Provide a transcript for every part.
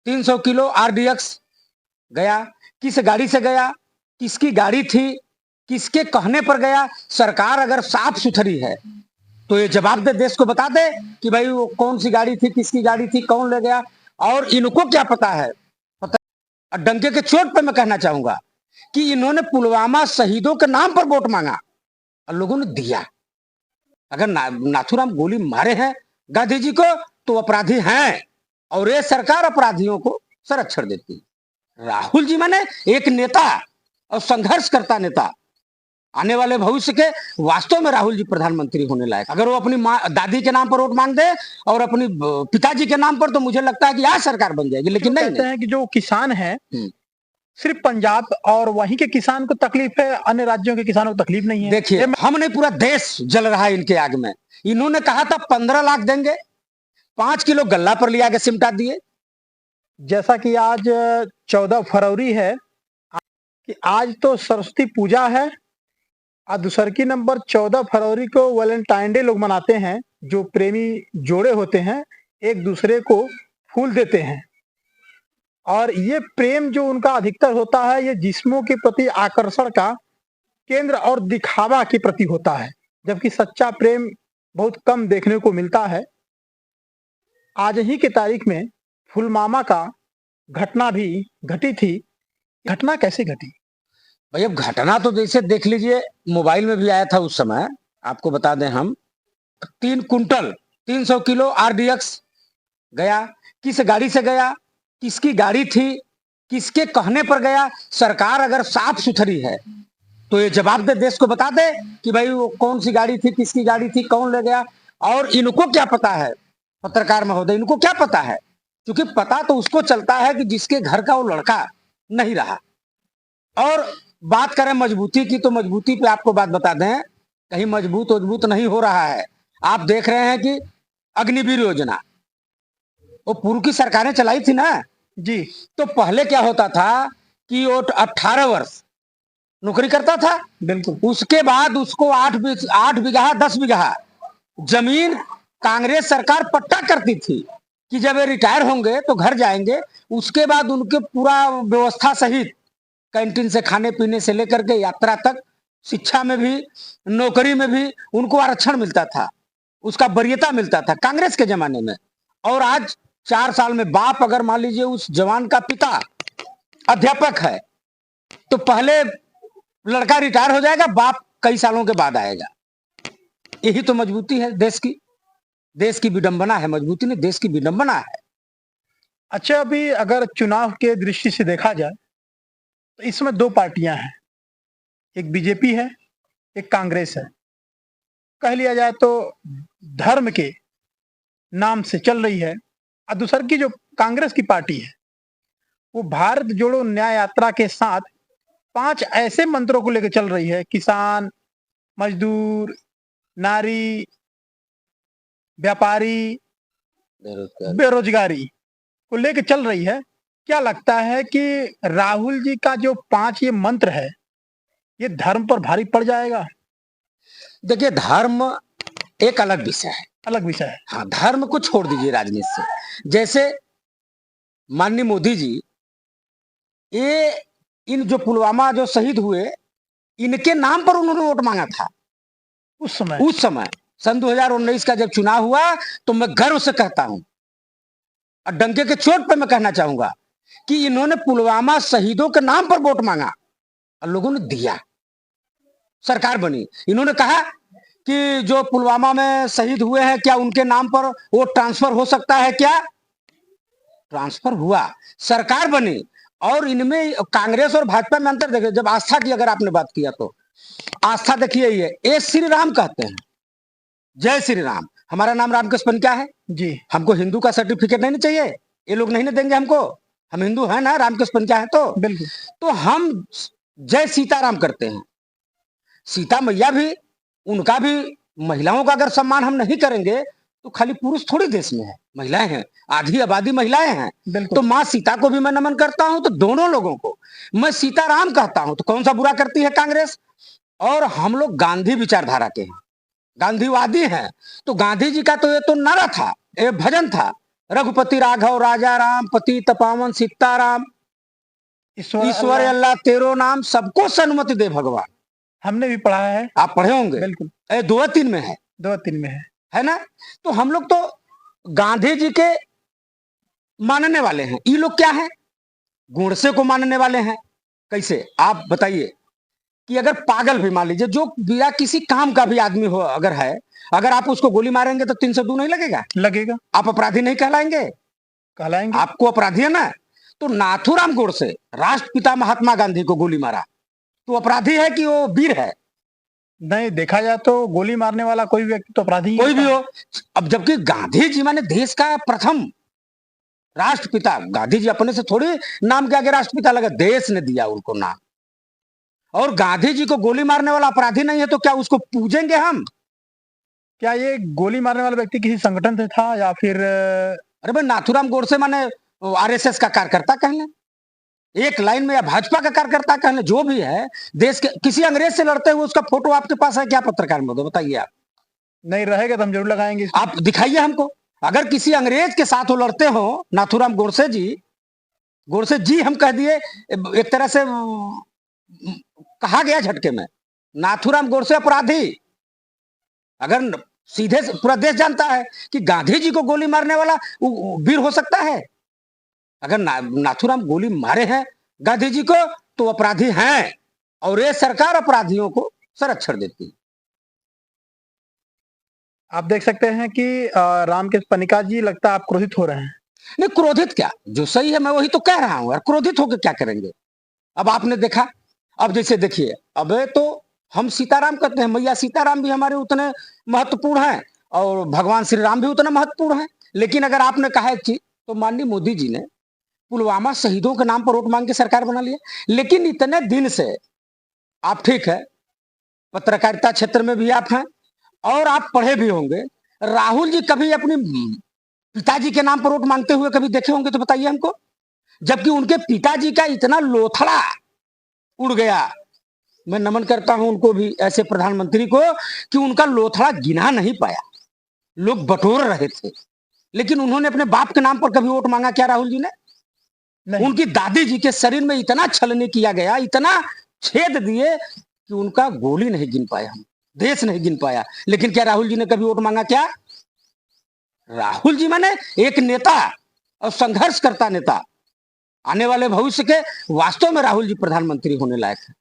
300 kilo RDX गया, किस गाड़ी से गया, किसकी गाड़ी थी, किसके कहने पर गया। सरकार अगर साफ सुथरी है तो ये जवाब दे, देश को बता दे कि भाई वो कौन सी गाड़ी थी, किसकी गाड़ी थी, कौन ले गया। और इनको क्या पता है, पता डंके के चोट पे मैं कहना चाहूंगा कि इन्होंने पुलवामा शहीदों के नाम पर वोट मांगा और लोगों ने दिया। अगर नाथूराम गोली मारे हैं गांधी जी को तो अपराधी हैं और ये सरकार अपराधियों को संरक्षण देती है। राहुल जी माने एक नेता और संघर्ष करता नेता, आने वाले भविष्य के वास्तव में राहुल जी प्रधानमंत्री होने लायक। अगर वो अपनी माँ दादी के नाम पर वोट मांग दे और अपनी पिताजी के नाम पर, तो मुझे लगता है कि यह सरकार बन जाएगी। लेकिन नहीं, कहते हैं कि जो किसान है सिर्फ पंजाब और वहीं के किसान को तकलीफ है, अन्य राज्यों के किसानों को तकलीफ नहीं है। देखिए, हम नहीं, पूरा देश जल रहा है इनके आग में। इन्होंने कहा था 15 लाख देंगे, 5 किलो गल्ला पर लिया के सिमटा दिए। जैसा कि आज 14 फरवरी है, कि आज तो सरस्वती पूजा है और दूसर की नंबर 14 फरवरी को वैलेंटाइन डे लोग मनाते हैं। जो प्रेमी जोड़े होते हैं एक दूसरे को फूल देते हैं और ये प्रेम जो उनका अधिकतर होता है ये जिस्मों के प्रति आकर्षण का केंद्र और दिखावा के प्रति होता है, जबकि सच्चा प्रेम बहुत कम देखने को मिलता है। आज ही की तारीख में पुलवामा का घटना भी घटी थी। घटना कैसे घटी भाई? अब घटना तो जैसे देख लीजिए, मोबाइल में भी आया था उस समय। आपको बता दें, हम 3 कुंटल 300 किलो आरडीएक्स गया, किस गाड़ी से गया, किसकी गाड़ी थी, किसके कहने पर गया। सरकार अगर साफ सुथरी है तो ये जवाब दे, देश को बता दे कि भाई वो कौन सी गाड़ी थी, किसकी गाड़ी थी, कौन ले गया। और इनको क्या पता है, पत्रकार महोदय, इनको क्या पता है? क्योंकि पता तो उसको चलता है कि जिसके घर का वो लड़का नहीं रहा। और बात करें मजबूती की, तो मजबूती पे आपको बात बता दें, कहीं मजबूत नहीं हो रहा है। आप देख रहे हैं कि अग्निवीर योजना वो पूर्व की सरकारें चलाई थी ना जी। तो पहले क्या होता था कि वो 18 वर्ष नौकरी करता था, बिल्कुल। उसके बाद उसको 8 बीघा 10 बीघा जमीन कांग्रेस सरकार पट्टा करती थी कि जब ये रिटायर होंगे तो घर जाएंगे। उसके बाद उनके पूरा व्यवस्था सहित कैंटीन से खाने पीने से लेकर के यात्रा तक, शिक्षा में भी, नौकरी में भी उनको आरक्षण मिलता था, उसका वरीयता मिलता था कांग्रेस के जमाने में। और आज 4 साल में बाप, अगर मान लीजिए उस जवान का पिता अध्यापक है तो पहले लड़का रिटायर हो जाएगा, बाप कई सालों के बाद आएगा। यही तो मजबूती है देश की, देश की विडंबना है। मजबूती नहीं, देश की विडंबना है। अच्छा, अभी अगर चुनाव के दृष्टि से देखा जाए तो इसमें 2 पार्टियां हैं, एक बीजेपी है, एक कांग्रेस है। कह लिया जाए तो धर्म के नाम से चल रही है। और दूसर की जो कांग्रेस की पार्टी है वो भारत जोड़ो न्याय यात्रा के साथ 5 ऐसे मंत्रों को लेकर चल रही है, किसान, मजदूर, नारी, व्यापारी, बेरोजगारी को लेकर चल रही है। क्या लगता है कि राहुल जी का जो 5 ये मंत्र है ये धर्म पर भारी पड़ जाएगा? देखिए, धर्म एक अलग विषय है, अलग विषय है। हाँ, धर्म को छोड़ दीजिए राजनीति से। जैसे माननीय मोदी जी, ये इन जो पुलवामा जो शहीद हुए, इनके नाम पर उन्होंने वोट मांगा था उस समय सन 2019 का जब चुनाव हुआ। तो मैं गर्व से कहता हूं और डंके के चोट पे मैं कहना चाहूंगा कि इन्होंने पुलवामा शहीदों के नाम पर वोट मांगा और लोगों ने दिया, सरकार बनी। इन्होंने कहा कि जो पुलवामा में शहीद हुए हैं, क्या उनके नाम पर वो ट्रांसफर हो सकता है? क्या ट्रांसफर हुआ, सरकार बनी। और इनमें कांग्रेस और भाजपा में अंतर देखिए। जब आस्था की अगर आपने बात किया तो आस्था देखिए, ये श्री राम कहते हैं, जय श्री राम। हमारा नाम रामकृष्ण पंड्या है जी। हमको हिंदू का सर्टिफिकेट नहीं चाहिए, ये लोग नहीं देंगे हमको, हम हिंदू है ना, रामकृष्ण पंड्या है तो बिल्कुल। तो हम जय सीताराम करते हैं। सीता मैया भी, उनका भी, महिलाओं का अगर सम्मान हम नहीं करेंगे तो खाली पुरुष थोड़ी देश में है, महिलाएं हैं, आधी आबादी महिलाएं हैं। तो माँ सीता को भी मैं नमन करता हूं, तो दोनों लोगों को मैं सीताराम कहता हूं। तो कौन सा बुरा करती है कांग्रेस? और हम लोग गांधी विचारधारा के हैं, गांधीवादी हैं। तो गांधी जी का तो ये तो नारा था, ये भजन था रघुपति राघव राजा राम पतित पावन सीताराम ईश्वर अल्लाह तेरो नाम सबको सन्मति दे भगवान। हमने भी पढ़ा है। आप पढ़े होंगे, बिल्कुल। 2-3 में है, 2-3 में है ना। तो हम लोग तो गांधी जी के मानने वाले हैं। ये लोग क्या है, गोडसे को मानने वाले हैं। कैसे आप बताइए कि अगर पागल भी मान लीजिए, जो बिना किसी काम का भी आदमी हो अगर है, अगर आप उसको गोली मारेंगे तो 302 नहीं लगेगा? लगेगा। आप अपराधी नहीं कहलाएंगे? कहलाएंगे। आपको अपराधी है ना। तो नाथूराम गोडसे राष्ट्रपिता महात्मा गांधी को गोली मारा तो अपराधी है कि वो वीर है? नहीं, देखा जाए तो गोली मारने वाला कोई व्यक्ति तो अपराधी कोई भी हो। अब जबकि गांधी जी माने देश का प्रथम राष्ट्रपिता, गांधी जी अपने से थोड़ी नाम के आगे राष्ट्रपिता लगा, देश ने दिया उनको नाम। और गांधी जी को गोली मारने वाला अपराधी नहीं है तो क्या उसको पूजेंगे हम? क्या ये गोली मारने वाला व्यक्ति किसी संगठन से था या फिर अरे भाई, नाथूराम गोडसे माने आरएसएस का कार्यकर्ता कह लें, एक लाइन में, या भाजपा का कार्यकर्ता कह लें, जो भी है, देश के किसी अंग्रेज से लड़ते हुए उसका फोटो आपके पास है क्या पत्रकार में? बताइए आप। नहीं रहेगा तो हम जरूर लगाएंगे। आप दिखाइए हमको। अगर किसी अंग्रेज के साथ वो लड़ते हो, नाथूराम गोडसे जी हम कह दिए, एक तरह से कहा गया झटके में, नाथूराम गोडसे अपराधी। अगर सीधे से पूरा देश जानता है कि गांधी जी को गोली मारने वाला वीर हो सकता है। अगर नाथूराम गोली मारे हैं गांधी जी को तो अपराधी हैं, और ये सरकार अपराधियों को संरक्षण देती है। आप देख सकते हैं कि रामकेश पनिका जी, लगता है आप क्रोधित हो रहे हैं। नहीं, क्रोधित क्या, जो सही है मैं वही तो कह रहा हूं यार। क्रोधित होकर क्या करेंगे? अब आपने देखा, अब जैसे देखिए, अब तो हम सीताराम कहते हैं, मैया सीताराम भी हमारे उतने महत्वपूर्ण हैं और भगवान श्री राम भी उतने महत्वपूर्ण हैं। लेकिन अगर आपने कहा एक चीज, तो माननीय मोदी जी ने पुलवामा शहीदों के नाम पर वोट मांग के सरकार बना लिया। लेकिन इतने दिन से आप, ठीक है, पत्रकारिता क्षेत्र में भी आप हैं और आप पढ़े भी होंगे, राहुल जी कभी अपनी पिताजी के नाम पर वोट मांगते हुए कभी देखे होंगे तो बताइए हमको। जबकि उनके पिताजी का इतना लोथड़ा उड़ गया। मैं नमन करता हूं उनको भी, ऐसे प्रधानमंत्री को, कि उनका लोथड़ा गिना नहीं पाया, लोग बटोर रहे थे। लेकिन उन्होंने अपने बाप के नाम पर कभी वोट मांगा क्या राहुल जी ने? नहीं। उनकी दादी जी के शरीर में इतना छलनी किया गया, इतना छेद दिए कि उनका गोली नहीं गिन पाया हम, देश नहीं गिन पाया। लेकिन क्या राहुल जी ने कभी वोट मांगा क्या? राहुल जी माने एक नेता और संघर्ष करता नेता। आने वाले भविष्य के वास्तव में राहुल जी प्रधानमंत्री होने लायक है।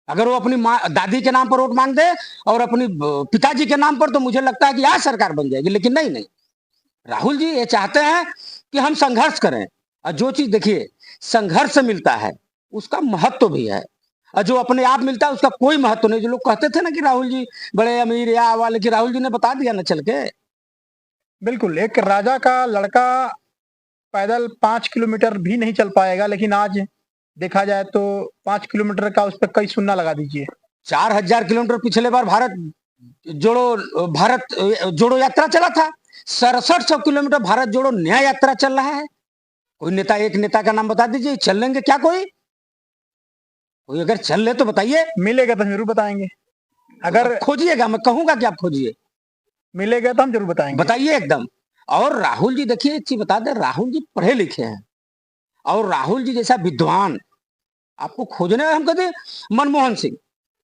अगर वो अपनी माँ दादी के नाम पर वोट मांग दे और अपनी पिताजी के नाम पर, तो मुझे लगता है कि आज सरकार बन जाएगी। लेकिन नहीं, राहुल जी ये चाहते हैं कि हम संघर्ष करें। और जो चीज देखिए संघर्ष से मिलता है उसका महत्व भी है, और जो अपने आप मिलता है उसका कोई महत्व नहीं। जो लोग कहते थे ना कि राहुल जी बड़े अमीर या वाले, कि राहुल जी ने बता दिया ना चल के। बिल्कुल, एक राजा का लड़का पैदल 5 किलोमीटर भी नहीं चल पाएगा, लेकिन आज देखा जाए तो 5 किलोमीटर का उस पर कई शून्य लगा दीजिए। 4000 किलोमीटर पिछले बार भारत जोड़ो यात्रा चला था। 6700 किलोमीटर भारत जोड़ो नया यात्रा चल रहा है। कोई नेता, एक नेता का नाम बता दीजिए, चल लेंगे क्या? कोई अगर चल ले तो बताइए। मिलेगा तो जरूर बताएंगे। अगर खोजिएगा, मैं कहूंगा कि आप खोजिए, मिलेगा तो हम जरूर बताएंगे। बताइए एकदम। और राहुल जी देखिए, एक चीज बता दें, राहुल जी पढ़े लिखे हैं और राहुल जी जैसा विद्वान आपको खोजने में, हम कहते मनमोहन सिंह,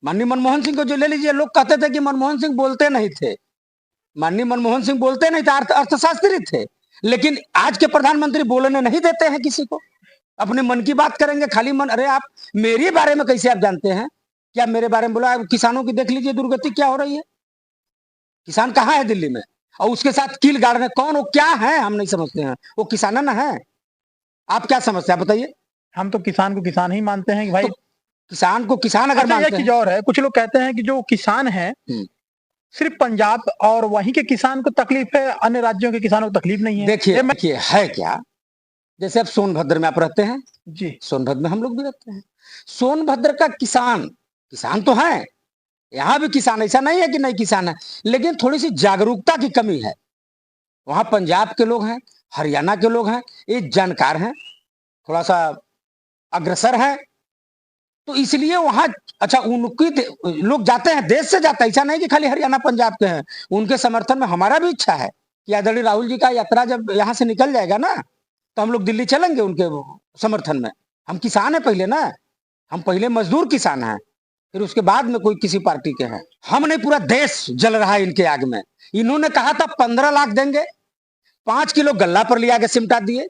माननीय मनमोहन सिंह को जो ले लीजिए, लोग कहते थे कि मनमोहन सिंह बोलते नहीं थे। माननीय मनमोहन सिंह बोलते नहीं थे, अर्थशास्त्री थे। लेकिन आज के प्रधानमंत्री बोलने नहीं देते हैं किसी को, अपने मन की बात करेंगे, खाली मन। अरे आप मेरे बारे में कैसे आप जानते हैं? क्या मेरे बारे में बोला? किसानों की देख लीजिए दुर्गति क्या हो रही है। किसान कहाँ है? दिल्ली में। और उसके साथ कील गाड़ रहे कौन? वो क्या है हम नहीं समझते हैं। वो किसान ना है। आप क्या समझते हैं बताइए? हम तो किसान को किसान ही मानते हैं कि भाई, तो किसान को किसान अगर मानते हैं। चीज और है, कुछ लोग कहते हैं कि जो किसान है सिर्फ पंजाब और वहीं के किसान को तकलीफ है, अन्य राज्यों के किसानों को तकलीफ नहीं है। देखिए है क्या, जैसे अब सोनभद्र में आप रहते हैं जी, सोनभद्र में हम लोग भी रहते हैं। सोनभद्र का किसान तो है, यहाँ भी किसान, ऐसा नहीं है कि नहीं किसान है, लेकिन थोड़ी सी जागरूकता की कमी है। वहां पंजाब के लोग हैं, हरियाणा के लोग हैं, ये जानकार हैं, थोड़ा सा अग्रसर है, तो इसलिए वहां अच्छा उनकी लोग जाते हैं, देश से जाते हैं। ऐसा नहीं कि खाली हरियाणा पंजाब के हैं। उनके समर्थन में हमारा भी इच्छा है कि आदरणीय राहुल जी का यात्रा जब यहाँ से निकल जाएगा ना, तो हम लोग दिल्ली चलेंगे उनके समर्थन में। हम किसान हैं पहले ना, हम पहले मजदूर किसान हैं, फिर उसके बाद में कोई किसी पार्टी के हैं। हम नहीं, पूरा देश जल रहा है इनके आग में। इन्होंने कहा था 15 लाख देंगे, 5 किलो गल्ला पर लिया के सिमटा दिए।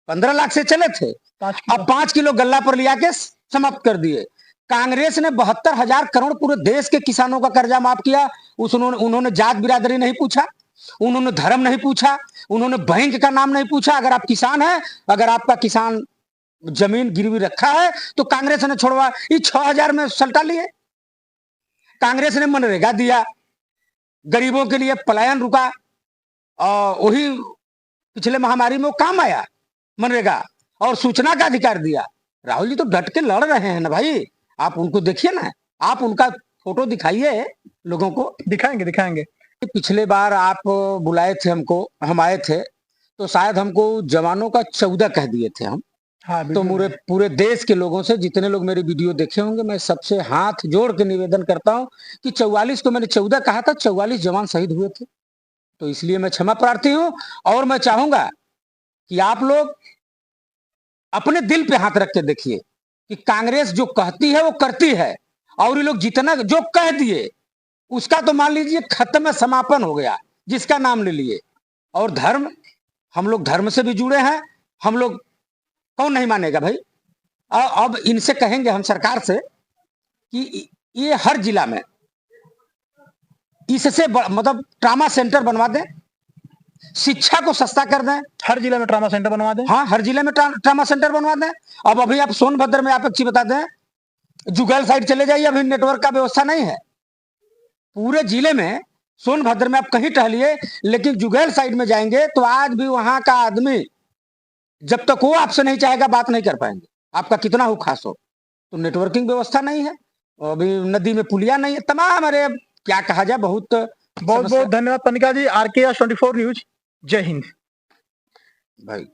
15 लाख से चले थे, अब 5 किलो गल्ला पर लिया के समाप्त कर दिए। कांग्रेस ने 72,000 करोड़ पूरे देश के किसानों का कर्जा माफ किया। उन्होंने जात बिरादरी नहीं पूछा, उन्होंने धर्म नहीं पूछा, उन्होंने बैंक का नाम नहीं पूछा। अगर आप किसान हैं, अगर आपका किसान जमीन गिरवी रखा है तो कांग्रेस ने छोड़वा, ये 6,000 में सल्टा लिए। कांग्रेस ने मनरेगा दिया, गरीबों के लिए पलायन रुका, और वही पिछले महामारी में वो काम आया मनरेगा, और सूचना का अधिकार दिया। राहुल जी तो डट के लड़ रहे हैं ना भाई, आप उनको देखिए ना, आप उनका फोटो दिखाइए लोगों को। दिखाएंगे। पिछले बार आप बुलाए थे हमको, हम आए थे तो शायद हमको जवानों का 14 कह दिए थे हम। हाँ, तो पूरे देश के लोगों से, जितने लोग मेरी वीडियो देखे होंगे, मैं सबसे हाथ जोड़ के निवेदन करता हूं कि 44 को मैंने 14 कहा था, 44 जवान शहीद हुए थे। तो इसलिए मैं क्षमा प्रार्थी हूं, और मैं चाहूंगा कि आप लोग अपने दिल पे हाथ रख के देखिए कि कांग्रेस जो कहती है वो करती है, और ये लोग जितना जो कह दिए उसका तो मान लीजिए खत्म है, समापन हो गया, जिसका नाम ले लिए। और धर्म, हम लोग धर्म से भी जुड़े हैं, हम लोग, कौन नहीं मानेगा भाई। अब इनसे कहेंगे हम सरकार से कि ये हर जिला में इससे मतलब ट्रामा सेंटर बनवा दें, शिक्षा को सस्ता कर दें। हर जिले में ट्रामा सेंटर बनवा दें। हाँ, हर जिले में ट्रामा सेंटर बनवा दें। अब अभी आप सोनभद्र में, आप एक चीज बता दें, जुगैल साइड चले जाइए, अभी नेटवर्क का व्यवस्था नहीं है पूरे जिले में। सोनभद्र में आप कहीं टहलिए, लेकिन जुगैल साइड में जाएंगे तो आज भी वहां का आदमी, जब तक वो आपसे नहीं चाहेगा, बात नहीं कर पाएंगे, आपका कितना हो खास हो। तो नेटवर्किंग व्यवस्था नहीं है, अभी नदी में पुलिया नहीं है, तमाम, अरे क्या कहा जाए, बहुत बहुत धन्यवाद पनिका जी। RKS 24 न्यूज, जय हिंद भाई।